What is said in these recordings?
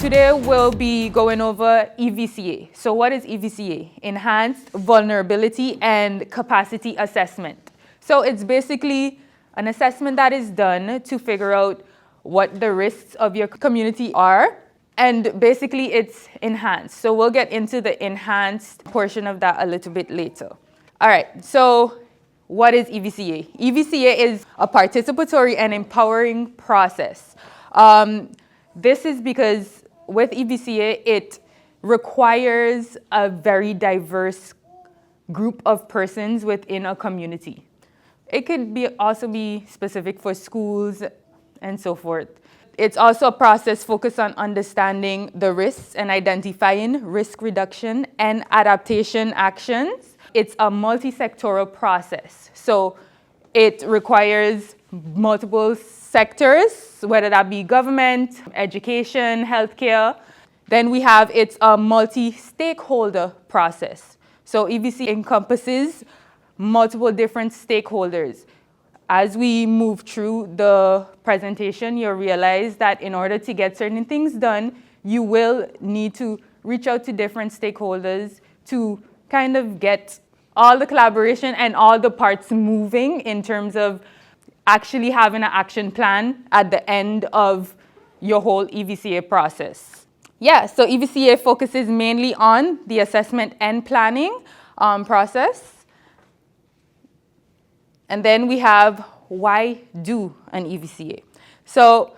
Today we'll be going over EVCA. So what is EVCA? Enhanced Vulnerability and Capacity Assessment. So it's basically an assessment that is done to figure out what the risks of your community are, and basically it's enhanced. So we'll get into the enhanced portion of that a little bit later. All right, so what is EVCA? EVCA is a participatory and empowering process. This is because with EVCA, it requires a very diverse group of persons within a community. It could also be specific for schools and so forth. It's also a process focused on understanding the risks and identifying risk reduction and adaptation actions. It's a multi-sectoral process. So it requires multiple sectors, whether that be government, education, healthcare. Then we have it's a multi-stakeholder process. So EVCA encompasses multiple different stakeholders. As we move through the presentation, you'll realize that in order to get certain things done, you will need to reach out to different stakeholders to kind of get all the collaboration and all the parts moving in terms of actually having an action plan at the end of your whole EVCA process. Yeah, so EVCA focuses mainly on the assessment and planning process. And then we have why do an EVCA. So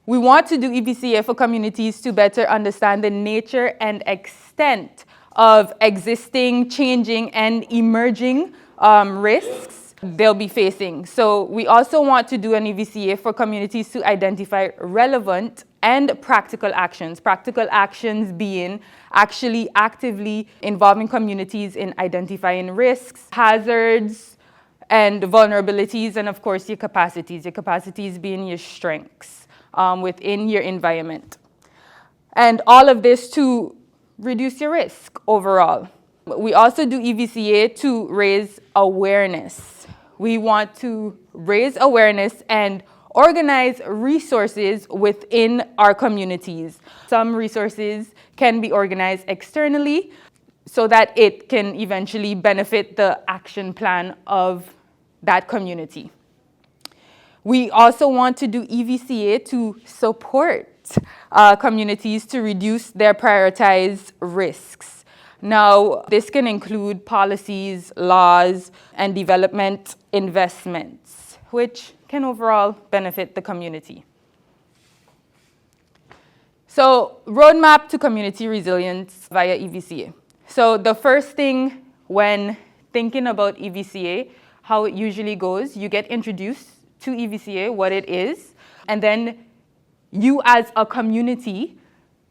we want to do EVCA for communities to better understand the nature and extent of existing, changing, and emerging risks they'll be facing. So we also want to do an EVCA for communities to identify relevant and practical actions. Practical actions being actually actively involving communities in identifying risks, hazards, and vulnerabilities, and of course your capacities. Your capacities being your strengths within your environment. And all of this to reduce your risk overall. We also do EVCA to raise awareness. We want to raise awareness and organize resources within our communities. Some resources can be organized externally so that it can eventually benefit the action plan of that community. We also want to do EVCA to support communities to reduce their prioritized risks. Now, this can include policies, laws, and development investments, which can overall benefit the community. So, roadmap to community resilience via EVCA. So the first thing when thinking about EVCA, how it usually goes, you get introduced to EVCA, what it is, and then you as a community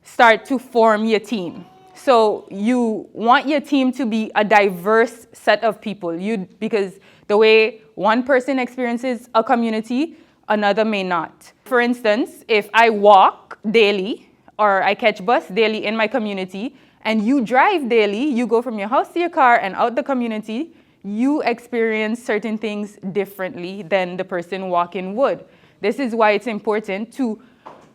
start to form your team. So you want your team to be a diverse set of people, because the way one person experiences a community, another may not. For instance, if I walk daily or I catch bus daily in my community, and you drive daily, you go from your house to your car and out the community, you experience certain things differently than the person walking would. This is why it's important to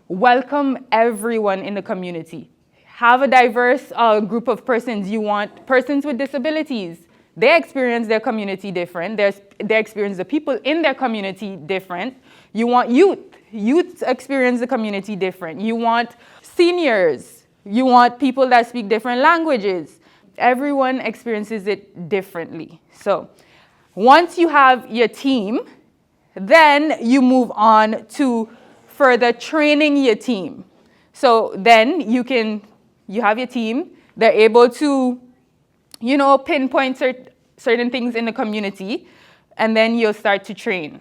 welcome everyone in the community. Have a diverse group of persons. You want persons with disabilities. They experience their community different. They experience the people in their community different. You want youth. Youth experience the community different. You want seniors. You want people that speak different languages. Everyone experiences it differently. So once you have your team, then you move on to further training your team. So then you have your team. They're able to, pinpoint certain things in the community, and then you'll start to train.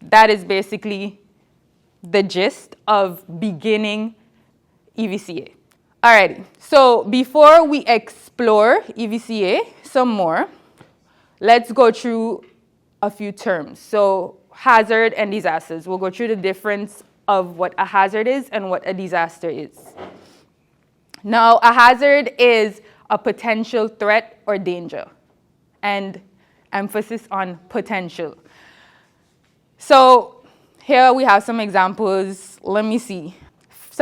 That is basically the gist of beginning EVCA. Alrighty, so before we explore EVCA some more, let's go through a few terms. So hazard and disasters. We'll go through the difference of what a hazard is and what a disaster is. Now, a hazard is a potential threat or danger, and emphasis on potential. So here we have some examples. Let me see.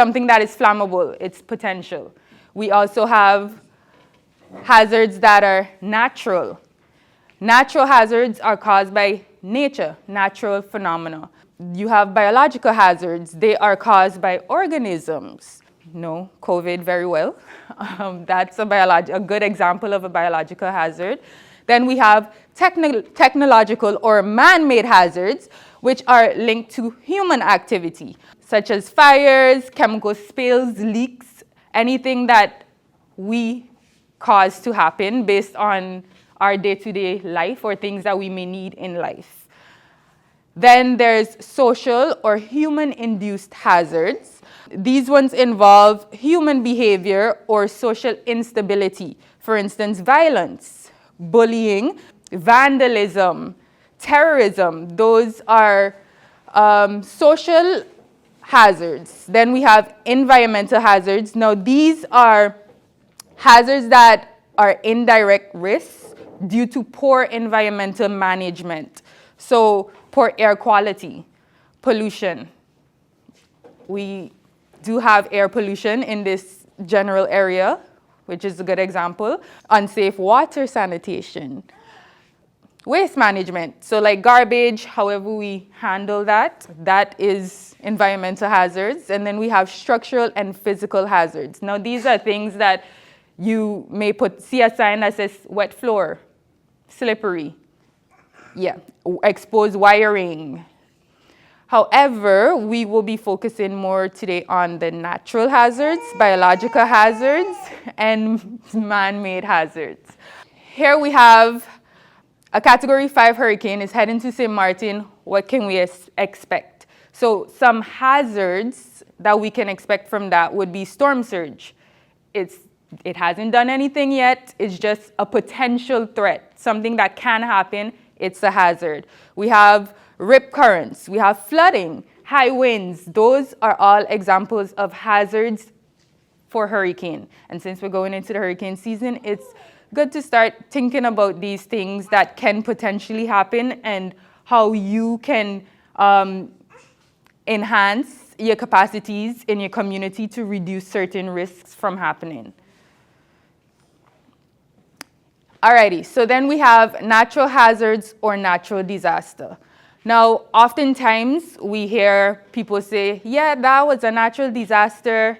something that is flammable, it's potential. We also have hazards that are natural. Natural hazards are caused by nature, natural phenomena. You have biological hazards. They are caused by organisms. No, COVID very well. That's a good example of a biological hazard. Then we have technological or man-made hazards, which are linked to human activity, such as fires, chemical spills, leaks, anything that we cause to happen based on our day-to-day life or things that we may need in life. Then there's social or human-induced hazards. These ones involve human behavior or social instability. For instance, violence, bullying, vandalism, terrorism. Those are social hazards. Then we have environmental hazards. Now, these are hazards that are indirect risks due to poor environmental management. So, poor air quality, pollution. We do have air pollution in this general area, which is a good example. Unsafe water sanitation. Waste management, so like garbage, however we handle that, that is environmental hazards. And then we have structural and physical hazards. Now, these are things that you may see a sign that says wet floor, slippery, exposed wiring. However, we will be focusing more today on the natural hazards, biological hazards, and man-made hazards. Here we have a Category 5 hurricane is heading to St. Martin. What can we expect? So some hazards that we can expect from that would be storm surge. It hasn't done anything yet. It's just a potential threat, something that can happen. It's a hazard. We have rip currents. We have flooding, high winds. Those are all examples of hazards for hurricane. And since we're going into the hurricane season, it's good to start thinking about these things that can potentially happen and how you can enhance your capacities in your community to reduce certain risks from happening. Alrighty, so then we have natural hazards or natural disaster. Now, oftentimes we hear people say, yeah, that was a natural disaster.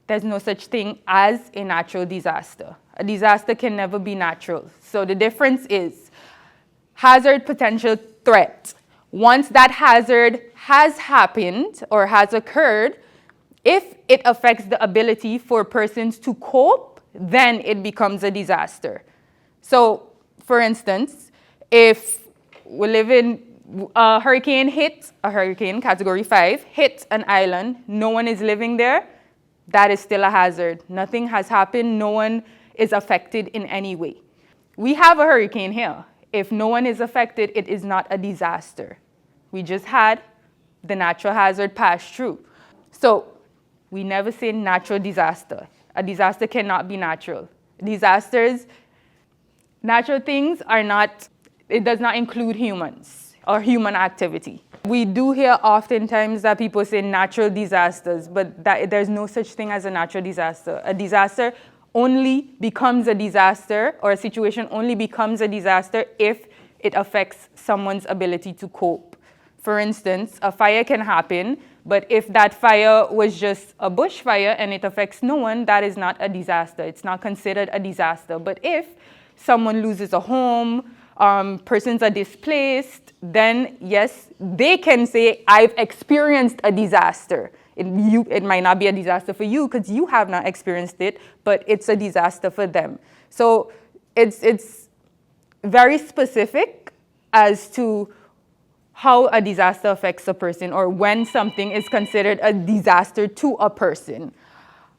There's no such thing as a natural disaster. A disaster can never be natural. So the difference is hazard, potential, threat. Once that hazard has happened or has occurred, if it affects the ability for persons to cope, then it becomes a disaster. So, for instance, if we live in a hurricane Category 5, hit an island, no one is living there, that is still a hazard. Nothing has happened, no one is affected in any way. We have a hurricane here. If no one is affected, it is not a disaster. We just had the natural hazard pass through. So, we never say natural disaster. A disaster cannot be natural. Natural things are not, it does not include humans or human activity. We do hear oftentimes that people say natural disasters, but there's no such thing as a natural disaster. A disaster only becomes a disaster, or a situation only becomes a disaster if it affects someone's ability to cope. For instance, a fire can happen, but if that fire was just a bushfire and it affects no one, that is not a disaster. It's not considered a disaster. But if someone loses a home, persons are displaced, then yes, they can say, I've experienced a disaster. It might not be a disaster for you because you have not experienced it, but it's a disaster for them. So it's very specific as to how a disaster affects a person or when something is considered a disaster to a person.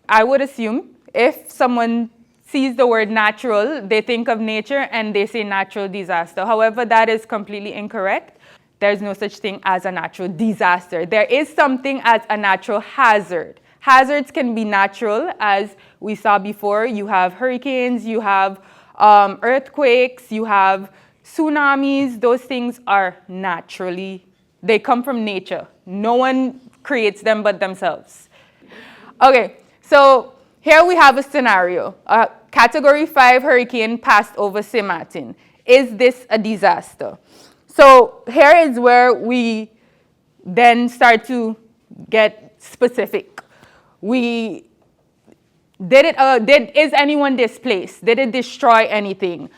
I would assume if someone sees the word natural, they think of nature and they say natural disaster. However, that is completely incorrect. There's no such thing as a natural disaster. There is something as a natural hazard. Hazards can be natural, as we saw before. You have hurricanes, you have earthquakes, you have tsunamis. Those things are naturally, they come from nature. No one creates them but themselves. Okay, so here we have a scenario. A Category 5 hurricane passed over St. Martin. Is this a disaster? So here is where we then start to get specific. Is anyone displaced? Did it destroy anything?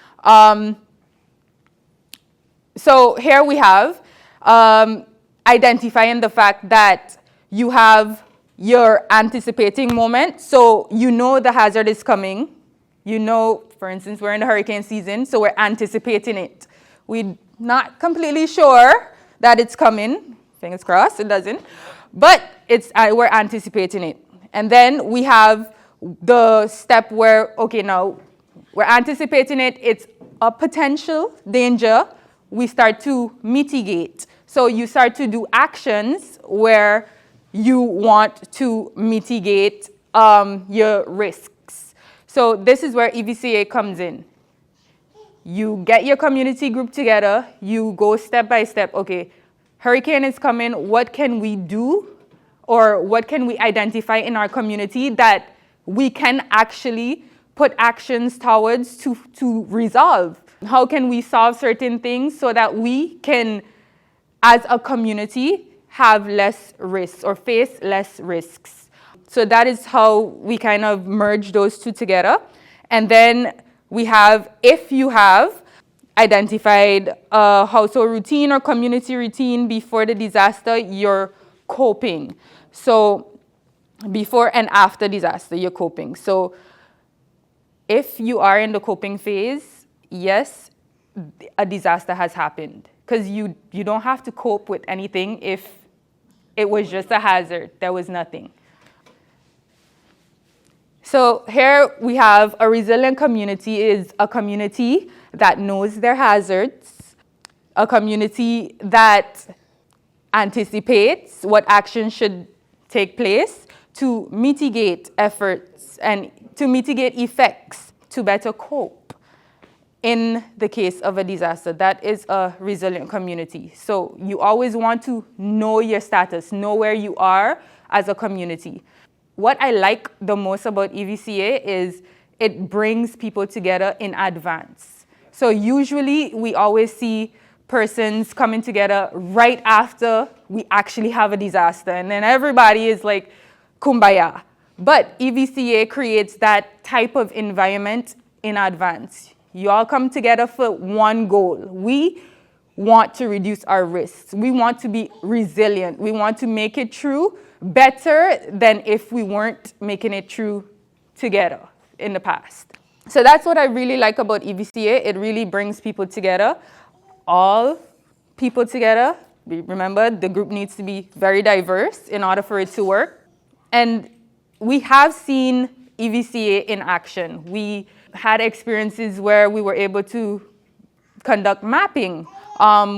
So here we have identifying the fact that you have your anticipating moment. So you know the hazard is coming. You know, for instance, we're in the hurricane season, so we're anticipating it. We're not completely sure that it's coming. Fingers crossed, it doesn't. But we're anticipating it. And then we have the step where, okay, now we're anticipating it. It's a potential danger. We start to mitigate. So you start to do actions where you want to mitigate your risks. So this is where EVCA comes in. You get your community group together. You go step by step. Okay, hurricane is coming. What can we do? Or what can we identify in our community that we can actually put actions towards to resolve? How can we solve certain things so that we can, as a community, have less risks or face less risks? So that is how we kind of merge those two together. And then we have, if you have identified a household routine or community routine before the disaster, you're coping. So before and after disaster, you're coping. So if you are in the coping phase, yes, a disaster has happened. Because you don't have to cope with anything if it was just a hazard. There was nothing. So here we have a resilient community is a community that knows their hazards, a community that anticipates what action should take place to mitigate efforts and to mitigate effects to better cope in the case of a disaster. That is a resilient community. So you always want to know your status, know where you are as a community. What I like the most about EVCA is it brings people together in advance. So usually we always see persons coming together right after we actually have a disaster, and then everybody is like kumbaya. But EVCA creates that type of environment in advance. You all come together for one goal. We want to reduce our risks. We want to be resilient. We want to make it through better than if we weren't making it through together in the past. So that's what I really like about EVCA. It really brings people together, all people together. Remember, the group needs to be very diverse in order for it to work. And we have seen EVCA in action. We had experiences where we were able to conduct mapping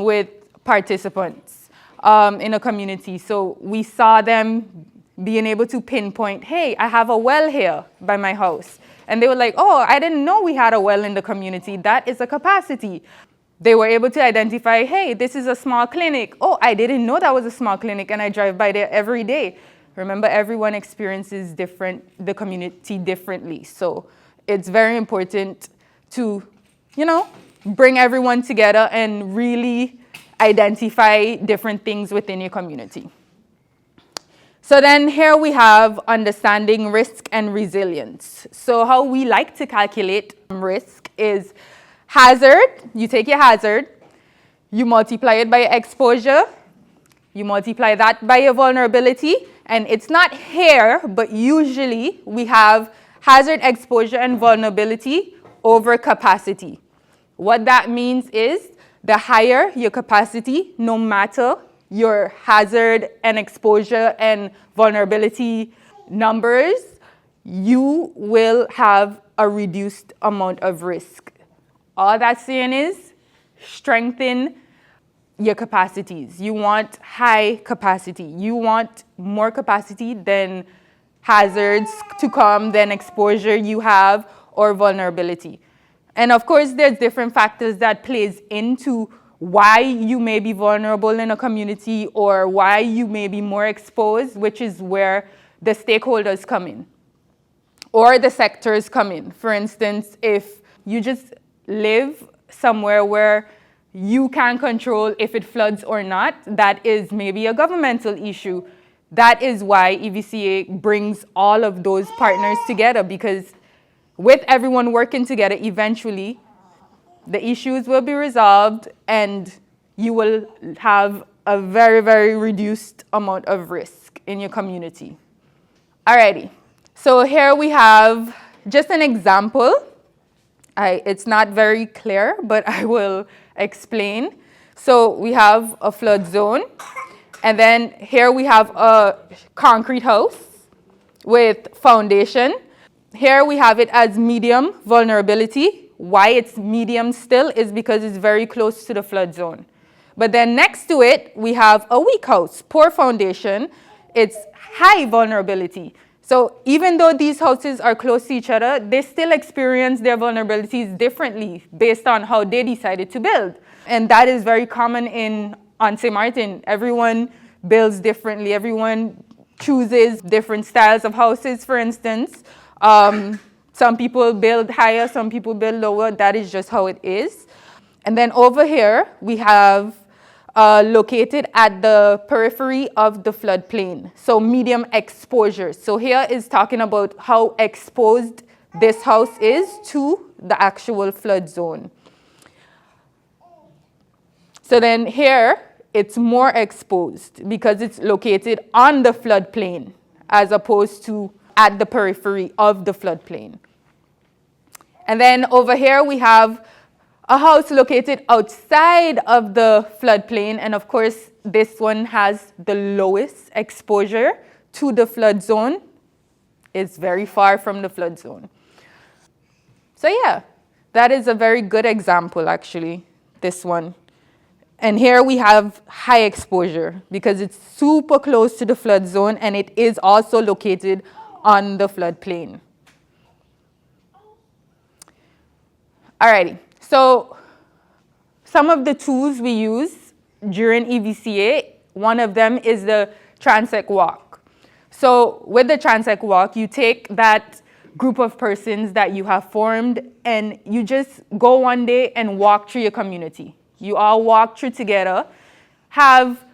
with participants in a community. So we saw them being able to pinpoint, hey, I have a well here by my house. And they were like, oh, I didn't know we had a well in the community. That is a capacity. They were able to identify, hey, this is a small clinic. Oh, I didn't know that was a small clinic, and I drive by there every day. Remember, everyone experiences the community differently. So it's very important to, bring everyone together and really identify different things within your community. So then here we have understanding risk and resilience. So how we like to calculate risk is hazard. You take your hazard, you multiply it by your exposure, you multiply that by your vulnerability, and it's not here, but usually we have hazard, exposure, and vulnerability over capacity. What that means is the higher your capacity, no matter your hazard and exposure and vulnerability numbers, you will have a reduced amount of risk. All that's saying is strengthen your capacities. You want high capacity. You want more capacity than hazards to come, than exposure you have, or vulnerability. And of course, there's different factors that plays into why you may be vulnerable in a community or why you may be more exposed, which is where the stakeholders come in or the sectors come in. For instance, if you just live somewhere where you can control if it floods or not, that is maybe a governmental issue. That is why EVCA brings all of those partners together, because with everyone working together, eventually the issues will be resolved and you will have a very, very reduced amount of risk in your community. Alrighty, so here we have just an example. It's not very clear, but I will explain. So we have a flood zone, and then here we have a concrete house with foundation. Here we have it as medium vulnerability. Why it's medium still is because it's very close to the flood zone. But then next to it, we have a weak house, poor foundation. It's high vulnerability. So even though these houses are close to each other, they still experience their vulnerabilities differently based on how they decided to build. And that is very common on St. Martin. Everyone builds differently. Everyone chooses different styles of houses, for instance. Some people build higher, some people build lower. That is just how it is. And then over here, we have located at the periphery of the floodplain, so medium exposure. So here is talking about how exposed this house is to the actual flood zone. So then here, it's more exposed because it's located on the floodplain as opposed to at the periphery of the floodplain. And then over here, we have a house located outside of the floodplain, and of course, this one has the lowest exposure to the flood zone. It's very far from the flood zone. So yeah, that is a very good example, actually, this one. And here we have high exposure because it's super close to the flood zone, and it is also located on the floodplain. Alrighty. So some of the tools we use during EVCA, one of them is the Transect Walk. So with the Transect Walk, you take that group of persons that you have formed and you just go one day and walk through your community. You all walk through together, have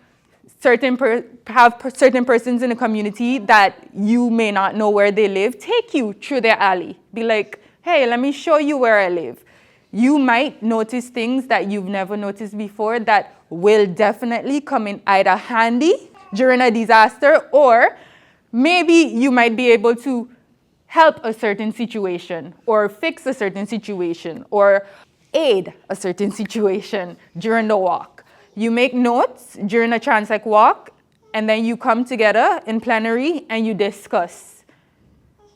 certain persons in the community that you may not know where they live, take you through their alley. Be like, hey, let me show you where I live. You might notice things that you've never noticed before that will definitely come in either handy during a disaster, or maybe you might be able to help a certain situation or fix a certain situation or aid a certain situation during the walk. You make notes during a Transect Walk, and then you come together in plenary and you discuss,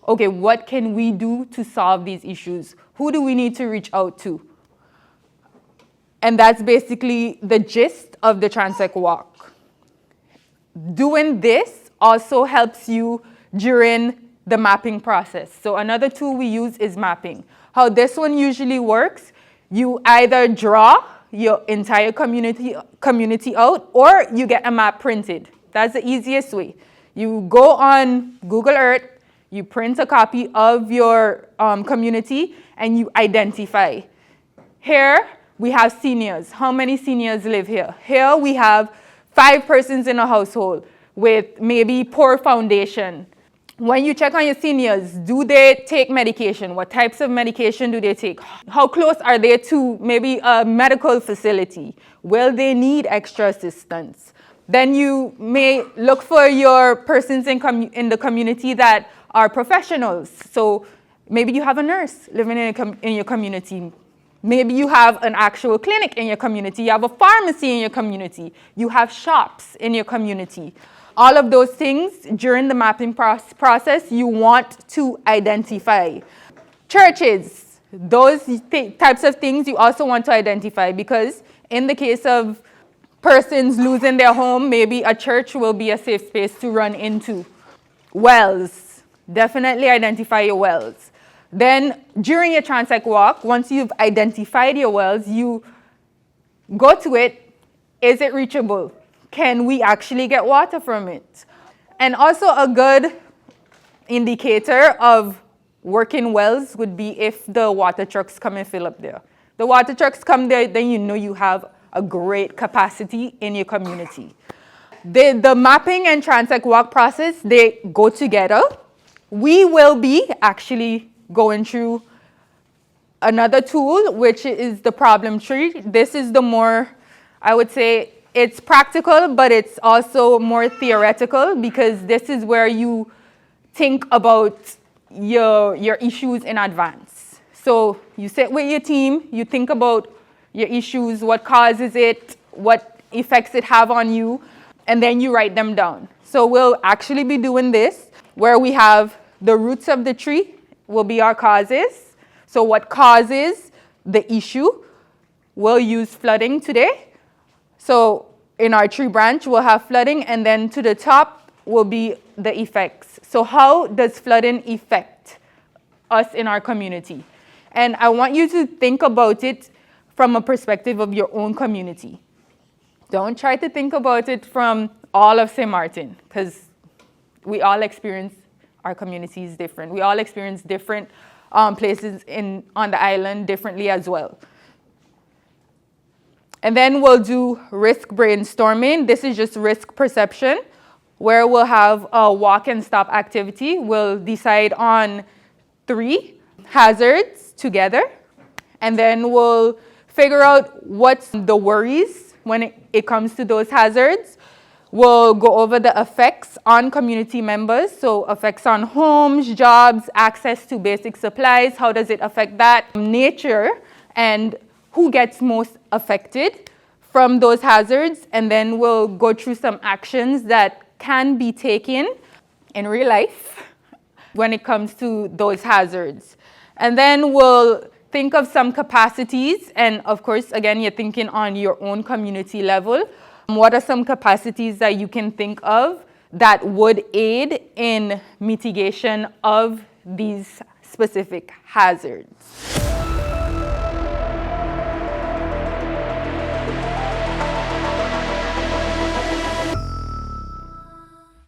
okay, what can we do to solve these issues? Who do we need to reach out to? And that's basically the gist of the Transect Walk. Doing this also helps you during the mapping process. So another tool we use is mapping. How this one usually works, you either draw your entire community out, or you get a map printed. That's the easiest way. You go on Google Earth, you print a copy of your community, and you identify. Here, we have seniors. How many seniors live here? Here, we have 5 persons in a household with maybe poor foundation. When you check on your seniors, do they take medication? What types of medication do they take? How close are they to maybe a medical facility? Will they need extra assistance? Then you may look for your persons in the community that are professionals. So maybe you have a nurse living in your community. Maybe you have an actual clinic in your community. You have a pharmacy in your community. You have shops in your community. All of those things during the mapping process you want to identify. Churches, those types of things you also want to identify, because in the case of persons losing their home, maybe a church will be a safe space to run into. Wells, definitely identify your wells. Then during your Transect Walk, once you've identified your wells, you go to it. Is it reachable? Can we actually get water from it? And also a good indicator of working wells would be if the water trucks come and fill up there. The water trucks come there, then you know you have a great capacity in your community. The mapping and Transect walk process, they go together. We will be actually going through another tool, which is the problem tree. This is the more, I would say, it's practical, but it's also more theoretical, because this is where you think about your issues in advance. So you sit with your team, you think about your issues, what causes it, what effects it have on you, and then you write them down. So we'll actually be doing this, where we have the roots of the tree will be our causes. So what causes the issue? We'll use flooding today. So in our tree branch, we'll have flooding, and then to the top will be the effects. So how does flooding affect us in our community? And I want you to think about it from a perspective of your own community. Don't try to think about it from all of St. Martin, because we all experience our communities different. We all experience different places on the island differently as well. And then we'll do risk brainstorming. This is just risk perception, where we'll have a walk and stop activity. We'll decide on 3 hazards together, and then we'll figure out what's the worries when it comes to those hazards. We'll go over the effects on community members, so effects on homes, jobs, access to basic supplies, how does it affect that, nature, and who gets most affected from those hazards. And then we'll go through some actions that can be taken in real life when it comes to those hazards. And then we'll think of some capacities, and of course, again, you're thinking on your own community level. What are some capacities that you can think of that would aid in mitigation of these specific hazards?